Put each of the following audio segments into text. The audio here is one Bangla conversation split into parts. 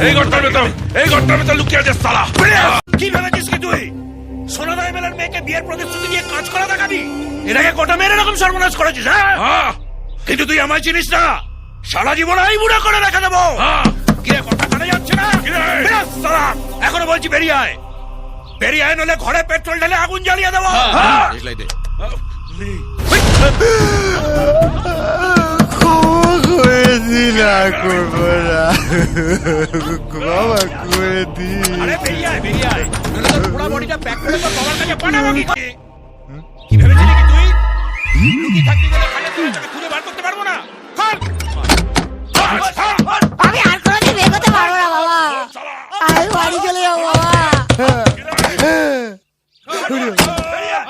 এই ঘরটার ভেতর লুকিয়ে আছে সালা। কি ভেবেছিস কি তুই সোনাদা এমএলএর মেয়েকে বিয়ের প্রতিশ্রুতি দিয়ে কাজ করা দেখাবি? এটাকে গোটা মেয়ের এরকম সর্বনাশ করেছিস? হ্যাঁ, কিন্তু তুই আমায় চিনিস না, সারা জীবন এই বুড়া করে রেখে দেবো। কি রে, কথা কানে যাচ্ছে না? বেরাস সালা, এখনো বলছি বেরিয়ে আয়, বেরিয়ে আয়, নলে ঘরে পেট্রোল ঢেলে আগুন জ্বালিয়ে দেবো। আরে বেরিয়ে আয়, বেরিয়ে আয়, নলে তোর পুরো বডিটা প্যাক করে তোর বাবার কাছে পাঠাবো। কি ভেবেছিলি কি তুই লুকিয়ে থাকতে গেলে খাটে তুলে তোকে খুঁজে বার করতে পারবো না? আমি আর কোনোদিন বিয়ে করতে পারবো না বাবা, আমি বাড়ি চলে যাবো বাবা,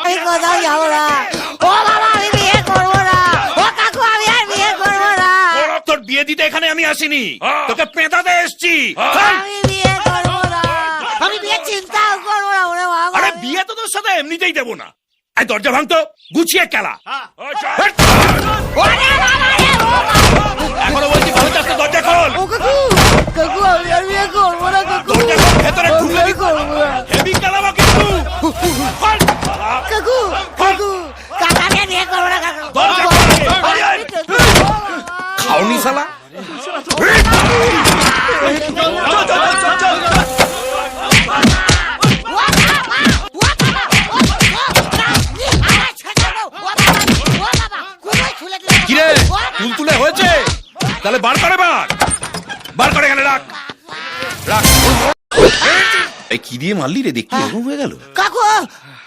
আমি কোথাও যাবো না। ও বাবা, আমি বিয়ে করবো না। ও কাকু, আমি আর বিয়ে করবো না। তোর বিয়ে দিতে এখানে আমি আসিনি, তোকে পেঁদাতে এসছি। আমি বিয়ে করবো না, আমি বিয়ে চিন্তাও করবো না। ওরে বাবা, আরে বিয়ে তো তোর সাথে এমনিতেই দেবো না। এই দরজা ভাঙতো, গুছিয়ে খেলা। ওরে বাবা রে, ও বাবা। এখনো বলছি ভালো চাচ্ছে, দরজা খোল। ও কাকু, কাকু আমি আর বিয়ে করবো না কাকু, দরজা খোল, ভেতরে ঢুকলে বিয়ে করবো না। হেভি খেলাবো কিন্তু। খোল। কাকু, কাকু, কাকু আমি আর বিয়ে করবো না কাকু। দরজা খোল। খাওনি শালা। কিরে, তুলতুলে হয়েছে? তাহলে বার করে, বার করে এখানে রাখ, রাখ। এই কি দিয়ে মারলি রে, দেখি এরকম হয়ে গেল। কাকু,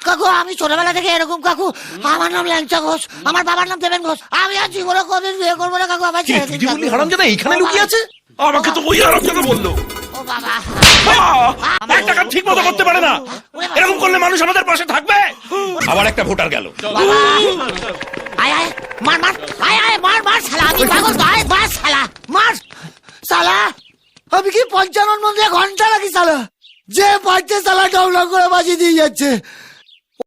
কাকু আমি ছোটবেলা থেকে এরকম কাকু। আমার নাম ল্যাংচা ঘোষ, আমার বাবার নাম দেবেন ঘোষ। আমি আর জীবনে কোনদিন বিয়ে করবো না কাকু, আমার ছেড়ে দিন তুই বললি কাকু। হারামজাদা এইখানে লুকিয়ে আছে? আমাকে তো ওই হারামজাদা বললো। ও বাবা, একটা কাজ ঠিক মতো করতে পারে না, এরকম করলে মানুষ আমাদের পাশে থাকবে? আবার একটা ভোটার গেল। বাবা, আয় আয়, মার মার, আয় আয়, মার মার শালা, আমি পাগল, আয় মার শালা, মার শালা। আমি কি পঞ্চানন মন্দিরে ঘন্টা রাখি শালা, যে পাচ্ছে শালা ডাউনলোড করে বাজিয়ে দিয়ে যাচ্ছে।